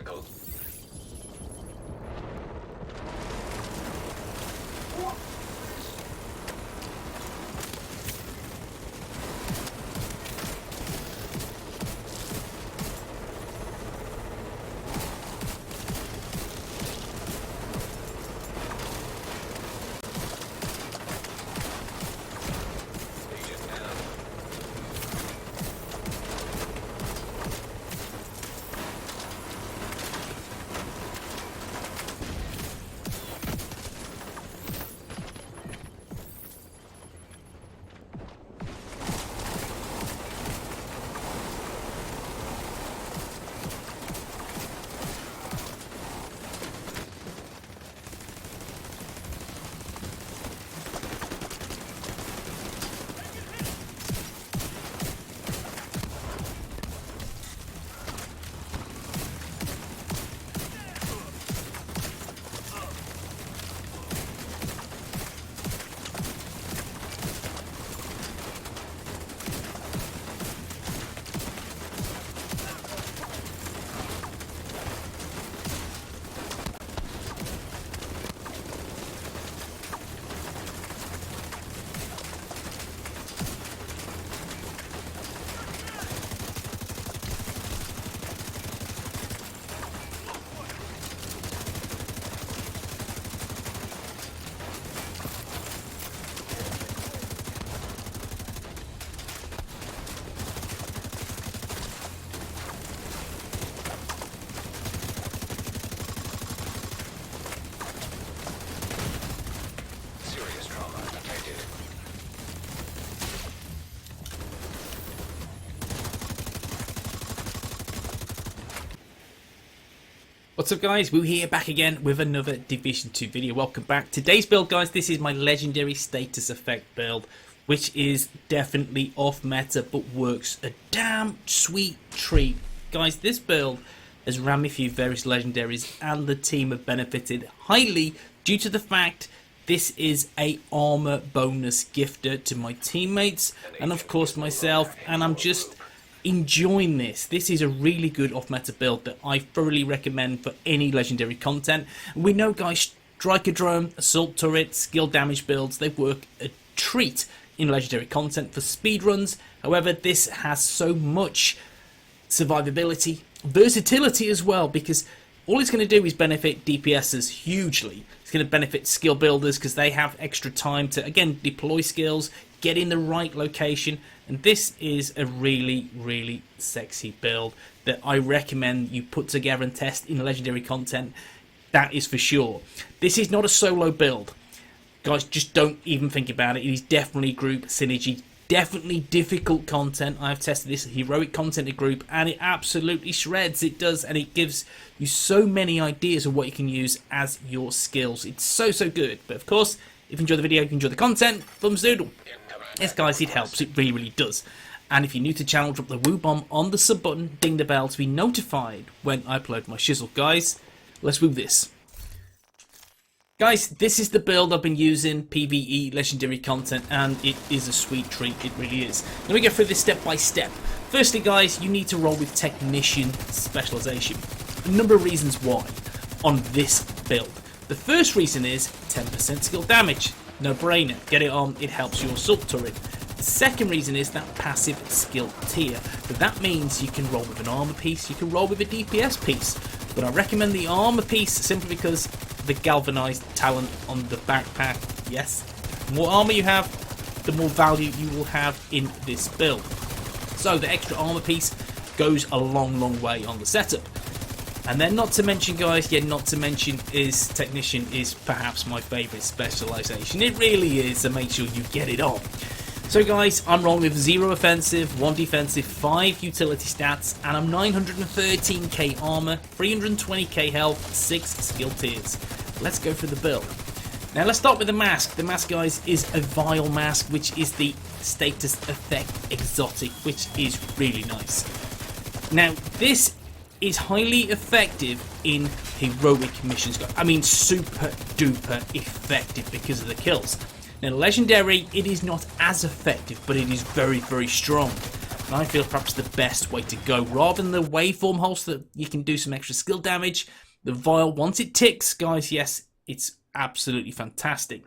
critical. What's up guys, WOOO here, back again with another Division 2 video. Welcome back. Today's build guys, this is my legendary status effect build, which is definitely off meta but works a damn sweet treat. Guys, this build has ran me through various legendaries and the team have benefited highly due to the fact this is a armor bonus gifter to my teammates and of course myself, and I'm just enjoying this. This is a really good off-meta build that I thoroughly recommend for any legendary content. We know guys, striker drone, assault turret, skill damage builds, they work a treat in legendary content for speedruns. However, this has so much survivability, versatility as well, because all it's going to do is benefit DPSs hugely. It's going to benefit skill builders because they have extra time to, again, deploy skills, get in the right location, and this is a really sexy build that I recommend you put together and test in legendary content. That is for sure. This is not a solo build. Guys, just don't even think about it. It is definitely group synergy, definitely difficult content. I've tested this heroic content in group and it absolutely shreds. It does, and it gives you so many ideas of what you can use as your skills. It's so good. But of course, if you enjoy the video, if you enjoy the content, thumbs doodle. Yes guys, it helps, it really does. And if you're new to the channel, drop the WOOO bomb on the sub button, ding the bell to be notified when I upload my shizzle. Guys, let's move this. Guys, this is the build I've been using, PvE legendary content, and it is a sweet treat, it really is. Let me go through this step by step. Firstly guys, you need to roll with technician specialization. A number of reasons why on this build. The first reason is 10% skill damage. No brainer, get it on, it helps your assault turret. The second reason is that passive skill tier. But that means you can roll with an armor piece, you can roll with a DPS piece. But I recommend the armor piece simply because the galvanized talent on the backpack. Yes, the more armor you have, the more value you will have in this build. So the extra armor piece goes a long way on the setup. And then not to mention guys, not to mention is technician is perhaps my favourite specialisation. It really is, so make sure you get it on. So guys, I'm rolling with 0 offensive, 1 defensive, 5 utility stats, and I'm 913k armour, 320k health, 6 skill tiers. Let's go for the build. Now let's start with the mask. The mask guys is a Vile mask, which is the status effect exotic, which is really nice. Now this is highly effective in heroic missions. I mean, super duper effective because of the kills. Now legendary, it is not as effective, but it is very strong. And I feel perhaps the best way to go. Rather than the waveform holster that you can do some extra skill damage, the vial, once it ticks, guys, yes, it's absolutely fantastic.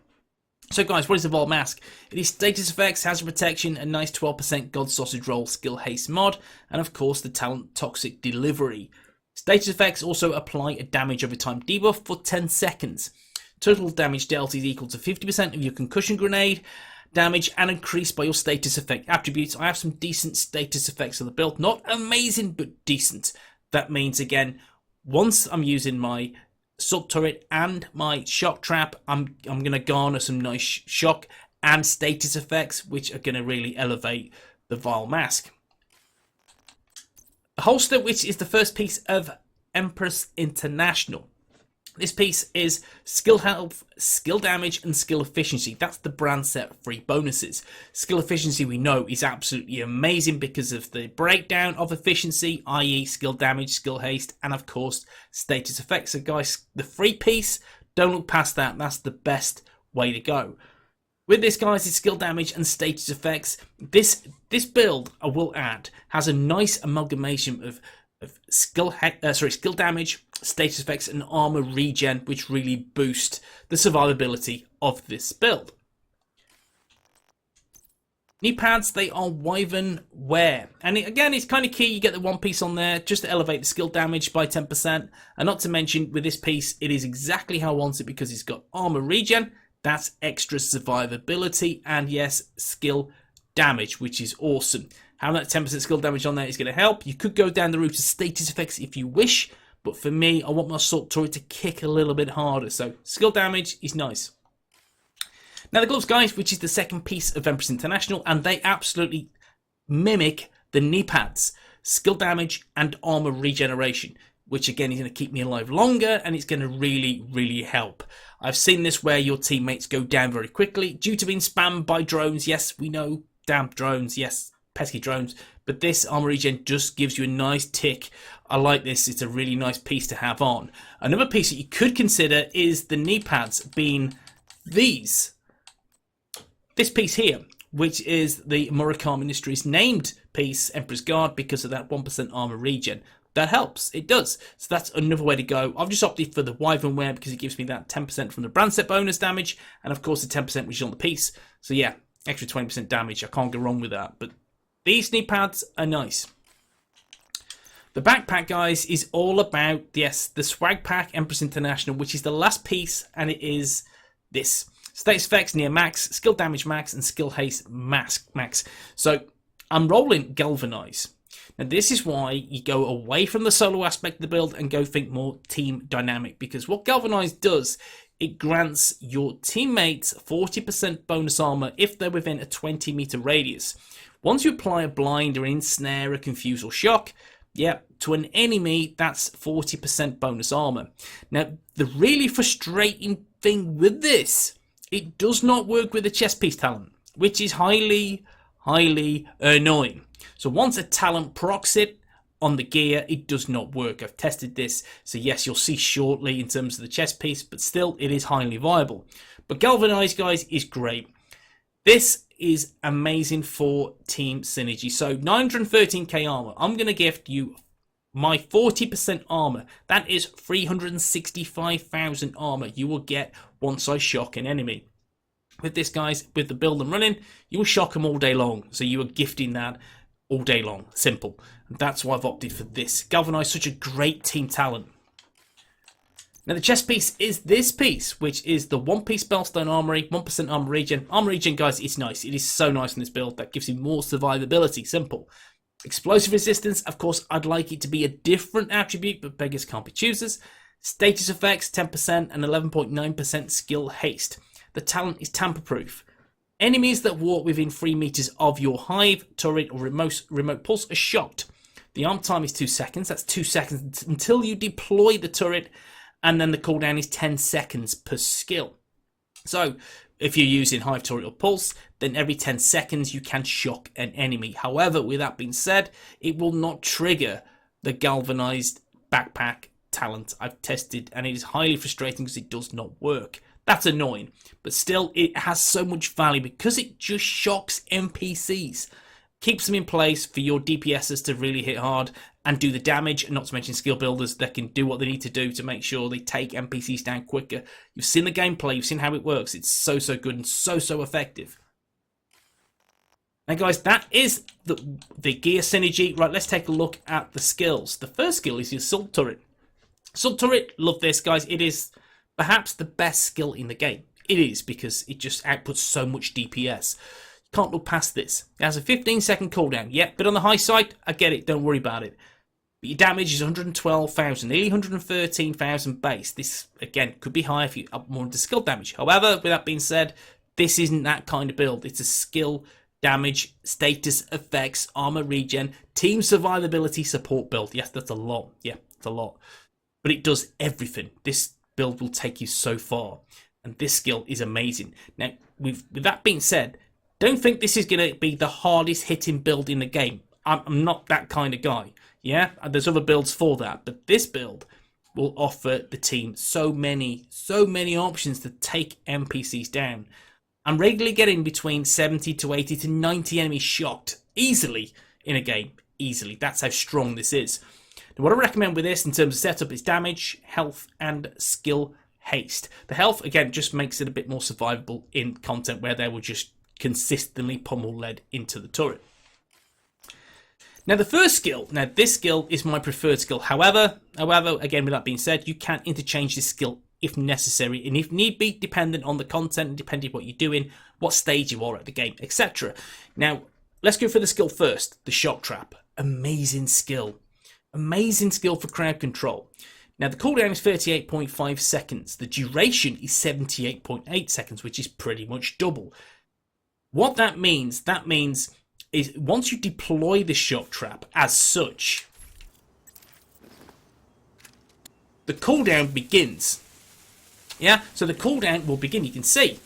So guys, what is the Vial Mask? It is status effects, hazard protection, a nice 12% God Sausage Roll skill haste mod, and of course the talent Toxic Delivery. Status effects also apply a damage over time debuff for 10 seconds. Total damage dealt is equal to 50% of your concussion grenade damage and increased by your status effect attributes. I have some decent status effects on the build. Not amazing, but decent. That means, again, once I'm using my sub turret and my shock trap, I'm going to garner some nice shock and status effects, which are going to really elevate the Vial Mask. The holster, which is the first piece of Empress International. This piece is skill health, skill damage, and skill efficiency. That's the brand set free bonuses. Skill efficiency, we know, is absolutely amazing because of the breakdown of efficiency, i.e. skill damage, skill haste, and of course, status effects. So guys, the free piece, don't look past that. That's the best way to go. With this, guys, is skill damage and status effects. This build, I will add, has a nice amalgamation of skill damage, status effects, and armor regen, which really boost the survivability of this build. Kneepads, they are Wyvern wear, and again, it's kind of key you get the one piece on there just to elevate the skill damage by 10%, and not to mention with this piece, it is exactly how I want it because it's got armor regen, that's extra survivability, and yes, skill damage, which is awesome. Having that 10% skill damage on there is going to help. You could go down the route of status effects if you wish, but for me, I want my assault turret to kick a little bit harder, so skill damage is nice. Now the gloves, guys, which is the second piece of Empress International, and they absolutely mimic the Kneepads. Skill damage and armor regeneration, which again is going to keep me alive longer, and it's going to really, really help. I've seen this where your teammates go down very quickly due to being spammed by drones. Yes, we know, damn drones, yes, pesky drones, but this armor regen just gives you a nice tick. I like this. It's a really nice piece to have on. Another piece that you could consider is the Kneepads being this piece here, which is the Murakami Industries named piece, Emperor's Guard, because of that 1% armor regen. That helps. It does. So that's another way to go. I've just opted for the Wyvern wear because it gives me that 10% from the brand set bonus damage, and of course the 10% which is on the piece. So yeah, extra 20% damage. I can't go wrong with that. But these Kneepads are nice. The backpack, guys, is all about, yes, the swag pack Empress International, which is the last piece, and it is this. Status effects near max, skill damage max, and skill haste max. So I'm rolling Galvanize. Now this is why you go away from the solo aspect of the build and go think more team dynamic, because what Galvanize does, it grants your teammates 40% bonus armor if they're within a 20-meter radius. Once you apply a blind or ensnare, a confuse or shock, yeah, to an enemy, that's 40% bonus armor. Now, the really frustrating thing with this, it does not work with the chest piece talent, which is highly, highly annoying. So once a talent procs it on the gear, it does not work. I've tested this, so yes, you'll see shortly in terms of the chest piece, but still, it is highly viable. But Galvanize, guys, is great. This is amazing for team synergy. So 913k armor. I'm going to gift you my 40% armor. That is 365,000 armor you will get once I shock an enemy. With this, guys, with the build I'm running, you will shock them all day long. So you are gifting that all day long. Simple. And that's why I've opted for this. Galvanize, such a great team talent. Now the chest piece is this piece, which is the one-piece Spellstone Armory, 1% armor regen. Armor regen, guys, it's nice. It is so nice in this build. That gives you more survivability. Simple. Explosive resistance, of course, I'd like it to be a different attribute, but beggars can't be choosers. Status effects, 10% and 11.9% skill haste. The talent is tamper-proof. Enemies that walk within 3 meters of your hive, turret, or remote pulse are shocked. The arm time is 2 seconds. That's 2 seconds until you deploy the turret, and then the cooldown is 10 seconds per skill. So if you're using hive, turret, or pulse, then every 10 seconds you can shock an enemy. However, with that being said, it will not trigger the galvanized backpack talent I've tested, and it is highly frustrating because it does not work. That's annoying, but still it has so much value because it just shocks NPCs. keeps them in place for your DPSs to really hit hard and do the damage, and not to mention skill builders that can do what they need to do to make sure they take NPCs down quicker. You've seen the gameplay, you've seen how it works. It's so good and so effective. Now guys, that is the gear synergy. Right, let's take a look at the skills. The first skill is the Assault Turret. Assault Turret, love this guys. It is perhaps the best skill in the game. It is, because it just outputs so much DPS. You can't look past this. It has a 15-second cooldown. Yeah, but on the high side, I get it, don't worry about it. But your damage is 112,000, nearly 113,000 base. This, again, could be higher if you up more into skill damage. However, with that being said, this isn't that kind of build. It's a skill damage, status effects, armor regen, team survivability support build. Yes, that's a lot. Yeah, it's a lot. But it does everything. This build will take you so far. And this skill is amazing. Now, with that being said, don't think this is going to be the hardest hitting build in the game. I'm not that kind of guy. Yeah, there's other builds for that. But this build will offer the team so many options to take NPCs down. I'm regularly getting between 70 to 80 to 90 enemies shocked easily in a game. Easily. That's how strong this is. Now, what I recommend with this in terms of setup is damage, health, and skill haste. The health, again, just makes it a bit more survivable in content where they will just consistently pummel lead into the turret. Now, the first skill, this skill is my preferred skill. However, again, with that being said, you can interchange this skill if necessary, and if need be, dependent on the content, depending on what you're doing, what stage you are at the game, etc. Now, let's go for the skill first, the Shock Trap. Amazing skill. Amazing skill for crowd control. Now, the cooldown is 38.5 seconds. The duration is 78.8 seconds, which is pretty much double. What that means is once you deploy the Shock Trap as such, the cooldown begins. Yeah, so the cooldown will begin. You can see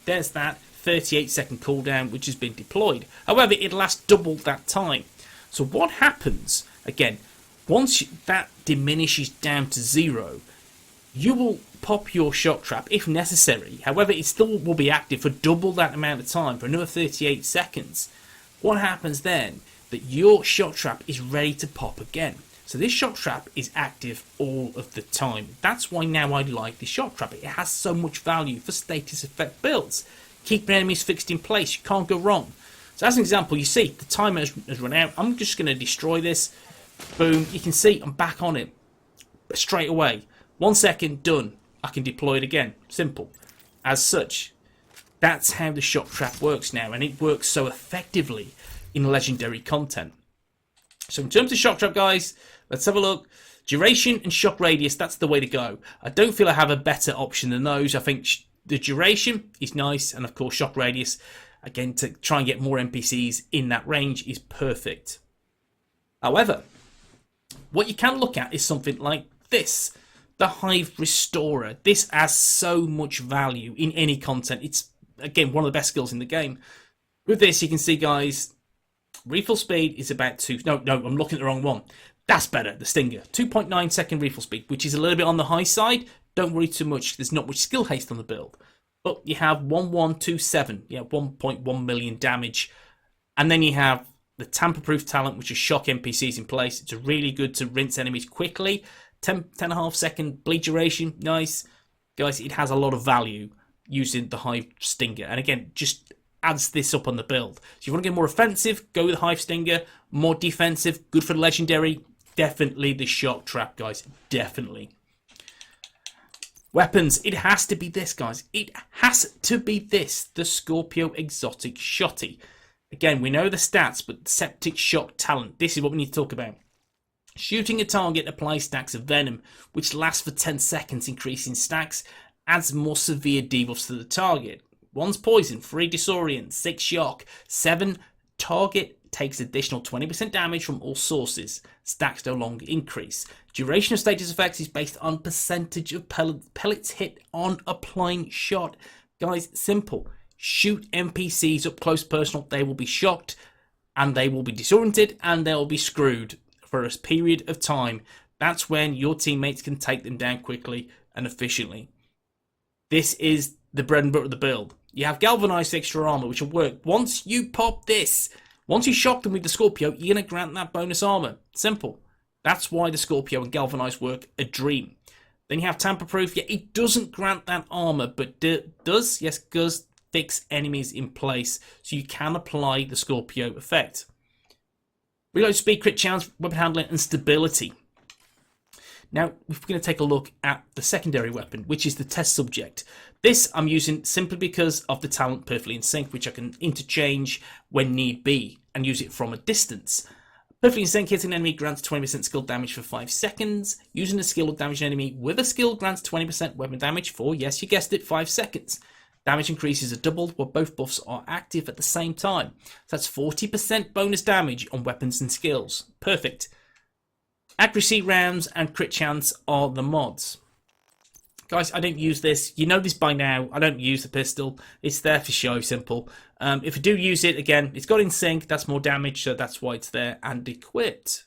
there's that 38-second cooldown which has been deployed. However, it lasts double that time. So what happens, again, once that diminishes down to 0, you will pop your Shock Trap if necessary. However, it still will be active for double that amount of time, for another 38 seconds. What happens then? That your Shock Trap is ready to pop again. So this Shock Trap is active all of the time. That's why now I like the Shock Trap. It has so much value for status effect builds. Keeping enemies fixed in place. You can't go wrong. So as an example, you see the timer has run out. I'm just going to destroy this. Boom. You can see I'm back on it straight away. 1 second, done. I can deploy it again. Simple. As such, that's how the Shock Trap works now. And it works so effectively in legendary content. So in terms of Shock Trap, guys, let's have a look. Duration and shock radius, that's the way to go. I don't feel I have a better option than those. I think the duration is nice, and of course shock radius, again, to try and get more NPCs in that range is perfect. However, what you can look at is something like this, the Hive Restorer. This has so much value in any content. It's, again, one of the best skills in the game. With this, you can see, guys, refill speed is about 2... No, I'm looking at the wrong one. That's better, the Stinger. 2.9 second refill speed, which is a little bit on the high side. Don't worry too much. There's not much skill haste on the build. But you have 1127, 1.1 million damage. And then you have the tamper-proof talent, which is shock NPCs in place. It's really good to rinse enemies quickly. 10.5 second bleed duration, nice. Guys, it has a lot of value using the Hive Stinger. And again, just adds this up on the build. So if you want to get more offensive, go with the Hive Stinger. More defensive, good for the legendary. Definitely the Shock Trap, guys. Definitely. Weapons, it has to be this, guys. It has to be this. The Scorpio Exotic Shotty. Again, we know the stats, but Septic Shock talent. This is what we need to talk about. Shooting a target applies stacks of venom, which lasts for 10 seconds, increasing stacks, adds more severe debuffs to the target. 1's poison, 3 disorient, 6 shock, 7 target takes additional 20% damage from all sources. Stacks no longer increase. Duration of status effects is based on percentage of pellets hit on applying shot. Guys, simple. Shoot NPCs up close personal, they will be shocked, and they will be disoriented, and they'll be screwed for a period of time. That's when your teammates can take them down quickly and efficiently. This is the bread and butter of the build. You have galvanized extra armor, which will work. Once you pop this, Once you shock them with the Scorpio, you're going to grant that bonus armor. Simple. That's why the Scorpio and Galvanize work a dream. Then you have Tamper-Proof. Yeah, it doesn't grant that armor, but does, yes, does fix enemies in place, so you can apply the Scorpio effect. Reload speed, crit chance, weapon handling, and stability. Now, we're going to take a look at the secondary weapon, which is the test subject. This I'm using simply because of the talent Perfectly in Sync, which I can interchange when need be and use it from a distance. Perfectly in Sync, hitting an enemy grants 20% skill damage for 5 seconds. Using a skill will damage an enemy with a skill grants 20% weapon damage for, yes, you guessed it, 5 seconds. Damage increases are doubled while both buffs are active at the same time. So that's 40% bonus damage on weapons and skills. Perfect. Accuracy rounds and crit chance are the mods. Guys, I don't use this. You know this by now. I don't use the pistol. It's there for show, simple. If I do use it, again, it's got in sync. That's more damage, so that's why it's there and equipped.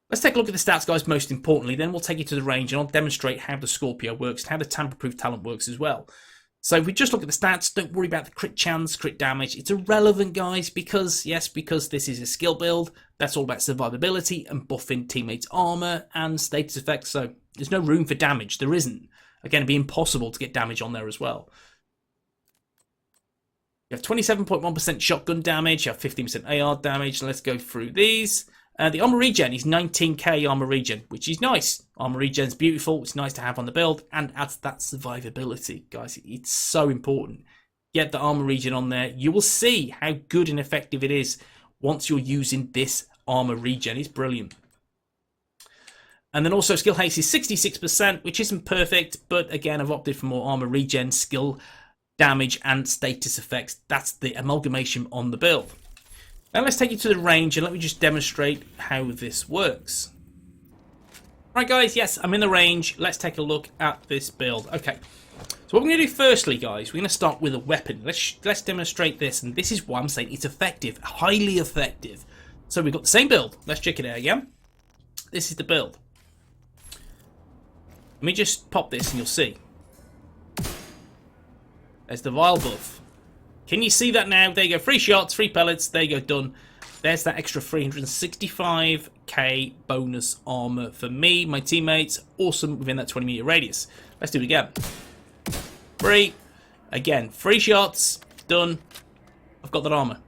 Let's take a look at the stats, guys, most importantly. Then we'll take you to the range and I'll demonstrate how the Scorpio works and how the tamper-proof talent works as well. So if we just look at the stats, don't worry about the crit chance, crit damage. It's irrelevant, guys, because, yes, because this is a skill build. That's all about survivability and buffing teammates' armor and status effects. So there's no room for damage. There isn't. Again, it'd be impossible to get damage on there as well. You have 27.1% shotgun damage. You have 15% AR damage. Let's go through these. The armor regen is 19k armor regen, which is nice. Armor regen is beautiful. It's nice to have on the build and adds that survivability, guys. It's so important. Get the armor regen on there. You will see how good and effective it is once you're using this armor regen. It's brilliant. And then also skill haste is 66%, which isn't perfect, but again, I've opted for more armor regen, skill damage, and status effects. That's the amalgamation on the build. Now let's take you to the range and let me just demonstrate how this works. Right, guys, yes, I'm in the range. Let's take a look at this build. Okay, so what we're going to do firstly, guys, we're going to start with a weapon. Let's demonstrate this, and this is why I'm saying it's effective, highly effective. So we've got the same build. Let's check it out again. This is the build. Let me just pop this and you'll see. There's the vial buff. Can you see that now? There you go. 3 shots, 3 pellets. There you go. Done. There's that extra 365k bonus armor for me, my teammates. Awesome within that 20-meter radius. Let's do it again. 3. Again, 3 shots. Done. I've got that armor.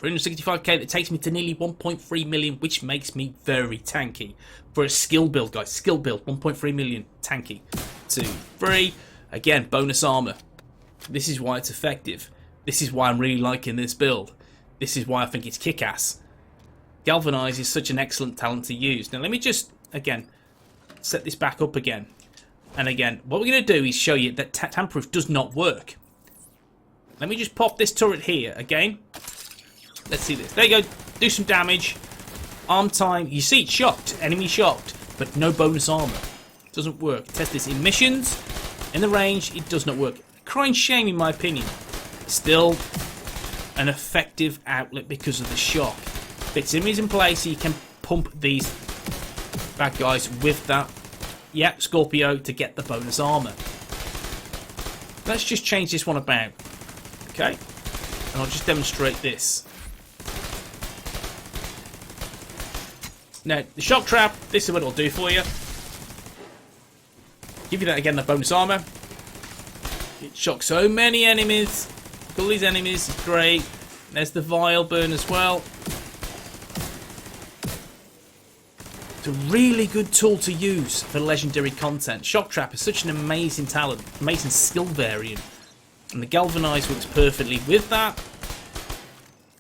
365k. That takes me to nearly 1.3 million, which makes me very tanky. For a skill build, guys. Skill build. 1.3 million. Tanky. 2, 3. Again, bonus armor. This is why it's effective. This is why I'm really liking this build. This is why I think it's kick-ass. Galvanize is such an excellent talent to use. Now let me just, again, set this back up again. And again, what we're going to do is show you that tamper-proof does not work. Let me just pop this turret here again. Let's see this. There you go. Do some damage. Arm time. You see it's shocked. Enemy shocked. But no bonus armor. Doesn't work. Test this in missions. In the range, it does not work. Crying shame in my opinion. Still an effective outlet because of the shock. Fits enemies in place so you can pump these bad guys with that Scorpio to get the bonus armor. Let's just change this one about. Okay? And I'll just demonstrate this. Now, the shock trap, this is what it'll do for you. Give you that again, the bonus armor. It shocks so many enemies. All these enemies, it's great. There's the vial burn as well. It's a really good tool to use for legendary content. Shock Trap is such an amazing talent, amazing skill variant. And the Galvanize works perfectly with that.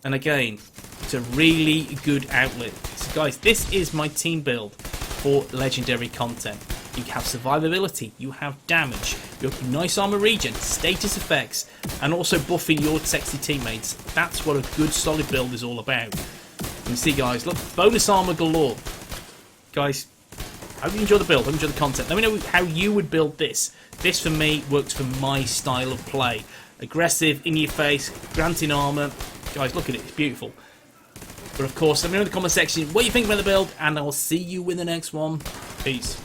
And again, it's a really good outlet. So guys, this is my team build for legendary content. You have survivability, you have damage, you have nice armor regen, status effects, and also buffing your sexy teammates. That's what a good solid build is all about. You can see, guys, look, bonus armor galore. Guys, I hope you enjoy the build, I hope you enjoy the content. Let me know how you would build this. This, for me, works for my style of play. Aggressive, in your face, granting armor. Guys, look at it, it's beautiful. But of course, let me know in the comment section what you think about the build, and I will see you in the next one. Peace.